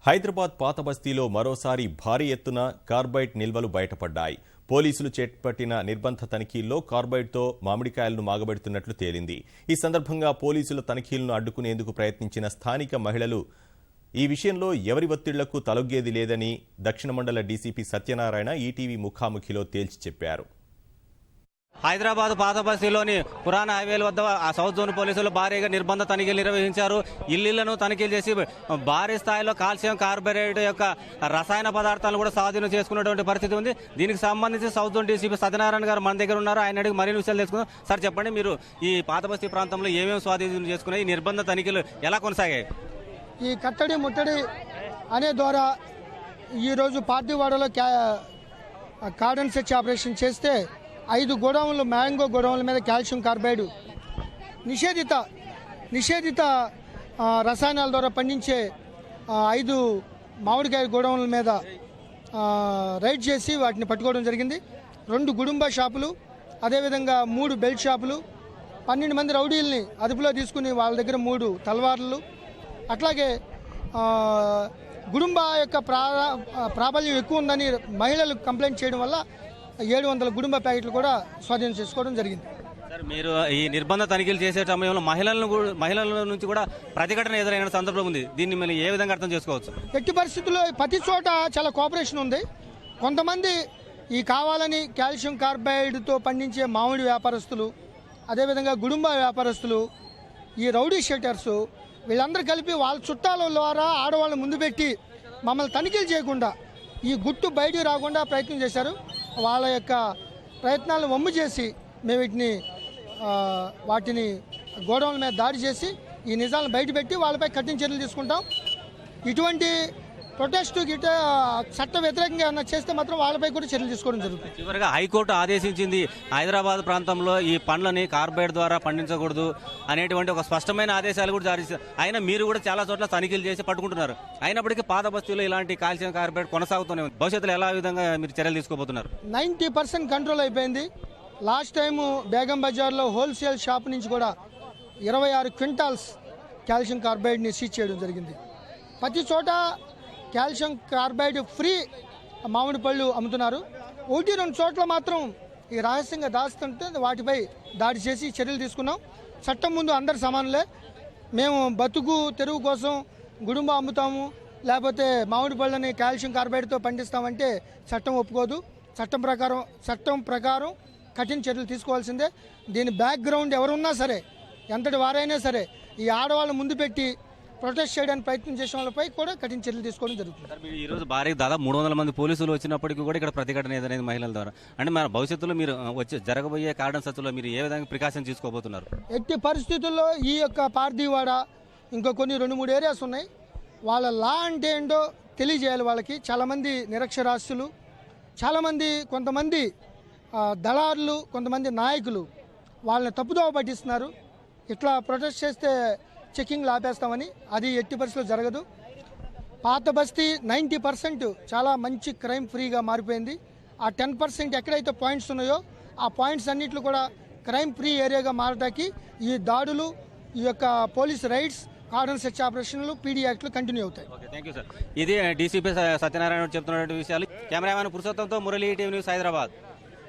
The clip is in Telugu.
హైదరాబాద్ పాత బస్తీలో మరోసారి భారీ ఎత్తున కార్బైడ్ నిల్వలు బయటపడ్డాయి. పోలీసులు చేపట్టిన నిర్బంధ తనిఖీల్లో కార్బైడ్తో మామిడికాయలను మాగబెడుతున్నట్లు తేలింది. ఈ సందర్భంగా పోలీసుల తనిఖీలను అడ్డుకునేందుకు ప్రయత్నించిన స్థానిక మహిళలు ఈ విషయంలో ఎవరి ఒత్తిళ్లకు తలొగ్గేది లేదని దక్షిణ మండల డీసీపీ సత్యనారాయణ ఈటీవీ ముఖాముఖిలో తేల్చి చెప్పారు. హైదరాబాద్ పాత బస్తీలోని పురాణ హైవేల వద్ద ఆ సౌత్ జోన్ పోలీసులు భారీగా నిర్బంధ తనిఖీలు నిర్వహించారు. ఇళ్లను తనిఖీలు చేసి భారీ స్థాయిలో కాల్షియం కార్బోరేట్ యొక్క రసాయన పదార్థాలను కూడా స్వాధీనం చేసుకున్నటువంటి పరిస్థితి ఉంది. దీనికి సంబంధించి సౌత్ జోన్ డీసీపీ సత్యనారాయణ గారు మన దగ్గర ఉన్నారు. ఆయన అడిగి మరిన్ని విషయాలు తెలుసుకుందాం. సార్ చెప్పండి, మీరు ఈ పాత బస్తీ ప్రాంతంలో ఏమేమి స్వాధీనం చేసుకున్నాయి? ఈ నిర్బంధ తనిఖీలు ఎలా కొనసాగాయి? ఈ కట్టడి ముట్టడి అనే ద్వారా ఈరోజు పార్టీవాడలో కార్డన్ సెర్చ్ ఆపరేషన్ చేస్తే 5 గోడౌన్లు మ్యాంగో గోడౌన్ల మీద కాల్షియం కార్బైడ్ నిషేధిత రసాయనాల ద్వారా పండించే 5 మామిడికాయ గోడౌన్ల మీద రైడ్ చేసి వాటిని పట్టుకోవడం జరిగింది. 2 గుడుంబా షాపులు, అదేవిధంగా 3 బెల్ట్ షాపులు, 12 మంది రౌడీల్ని అదుపులో తీసుకుని వాళ్ళ దగ్గర 3 తల్వార్లు, అట్లాగే గుడుంబా యొక్క ప్రాబల్యం ఎక్కువ ఉందని మహిళలు కంప్లైంట్ చేయడం వల్ల 700 గుడుంబ ప్యాకెట్లు కూడా స్వాధీనం చేసుకోవడం జరిగింది. సార్, మీరు ఈ నిర్బంధ తనిఖీలు చేసే సమయంలో మహిళల నుంచి కూడా ప్రతిఘటన ఎదురైన సందర్భం ఉంది. దీన్ని మీరు ఏ విధంగా అర్థం చేసుకోవచ్చు? ఎట్టి పరిస్థితుల్లో ప్రతి చోట చాలా కోఆపరేషన్ ఉంది. కొంతమంది ఈ కావాలని కాల్షియం కార్బైడ్తో పండించే మామిడి వ్యాపారస్తులు, అదేవిధంగా గుడుంబ వ్యాపారస్తులు, ఈ రౌడీ షెల్టర్స్ వీళ్ళందరూ కలిపి వాళ్ళ చుట్టాల ద్వారా ఆడవాళ్ళని ముందు పెట్టి మమ్మల్ని తనిఖీలు చేయకుండా ఈ గుట్టు బయటికి రాకుండా ప్రయత్నం చేశారు. వాళ్ళ యొక్క ప్రయత్నాలను వమ్ము చేసి మేము వాటిని గోడౌన్ల మీద దాడి చేసి ఈ నిజాలను బయటపెట్టి వాళ్ళపై కఠిన చర్యలు తీసుకుంటాం. ఇటువంటి ప్రొటెస్ట్ చట్ట వ్యతిరేకంగా ఏమన్నా చేస్తే మాత్రం వాళ్ళపై కూడా చర్యలు తీసుకోవడం జరుగుతుంది. చివరిగా హైకోర్టు ఆదేశించింది హైదరాబాద్ ప్రాంతంలో ఈ పండ్లని కార్బైడ్ ద్వారా పండించకూడదు అనేటువంటి ఒక స్పష్టమైన ఆదేశాలు కూడా జారీ చేశారు. అయినా మీరు కూడా చాలా చోట్ల తనిఖీలు చేసి పట్టుకుంటున్నారు. అయినప్పటికీ పాత బస్తీలో ఇలాంటి కాల్షియం కార్బైడ్ కొనసాగుతూనే ఉంది. భవిష్యత్తులో ఎలా విధంగా మీరు చర్యలు తీసుకోబోతున్నారు? 90% కంట్రోల్ అయిపోయింది. లాస్ట్ టైము బేగం బజార్లో హోల్సేల్ షాప్ నుంచి కూడా 26 క్వింటాల్స్ కాల్షియం కార్బైడ్ని సీజ్ చేయడం జరిగింది. ప్రతి చోట కాల్షియం కార్బైడ్ ఫ్రీ మామిడి పళ్ళు అమ్ముతున్నారు. 1-2 చోట్ల మాత్రం ఈ రహస్యంగా దాస్తుంటే వాటిపై దాడి చేసి చర్యలు తీసుకున్నాం. చట్టం ముందు అందరు సమానులే. మేము బతుకు తెరువు కోసం గుడుంబ అమ్ముతాము, లేకపోతే మామిడి పళ్ళని కాల్షియం కార్బైడ్తో పండిస్తామంటే చట్టం ఒప్పుకోదు. చట్టం ప్రకారం కఠిన చర్యలు తీసుకోవాల్సిందే. దీని బ్యాక్గ్రౌండ్ ఎవరున్నా సరే, ఎంతటి వారైనా సరే, ఈ ఆడవాళ్ళ ముందు పెట్టి ప్రొటెస్ట్ చేయడానికి ప్రయత్నం చేసిన వాళ్ళపై కూడా కఠిన చర్యలు తీసుకోవడం జరుగుతుంది. ఈ రోజు భారీ దాదాపు 300 మంది పోలీసులు వచ్చినప్పటికీ కూడా ఇక్కడ ప్రతిఘటన ఏదనేది మహిళల ద్వారా, అంటే మన భవిష్యత్తులో మీరు జరగబోయే కార్డన్ సచ్చులో మీరు ఏ విధంగా ప్రికాషన్ తీసుకోబోతున్నారు? ఎట్టి పరిస్థితుల్లో ఈ యొక్క పార్దీవాడ ఇంకా కొన్ని 2-3 ఏరియాస్ ఉన్నాయి. వాళ్ళ లా అంటే ఏంటో తెలియజేయాలి వాళ్ళకి. చాలామంది నిరక్షరాస్యులు, చాలామంది కొంతమంది దళారులు, కొంతమంది నాయకులు వాళ్ళని తప్పుదోవ పట్టిస్తున్నారు. ఇట్లా ప్రొటెస్ట్ చేస్తే చెకింగ్లు ఆపేస్తామని, అది ఎట్టి పరిస్థితుల్లో జరగదు. పాత బస్తీ 90% చాలా మంచి క్రైమ్ ఫ్రీగా మారిపోయింది. ఆ 10% ఎక్కడైతే పాయింట్స్ ఉన్నాయో ఆ పాయింట్స్ అన్నింటిలో కూడా క్రైమ్ ఫ్రీ ఏరియాగా మారటానికి ఈ దాడులు, ఈ యొక్క పోలీస్ రైడ్స్, కార్డన్ సెర్చ్ ఆపరేషన్లు, పీడీ యాక్ట్లు కంటిన్యూ అవుతాయి. Thank you sir. ఇది డీసీపీ సత్యనారాయణ చెప్తున్నటువంటి విషయాలు. కెమెరామెన్ పురుషోత్తంతో మురళీ, టీవీ న్యూస్, హైదరాబాద్.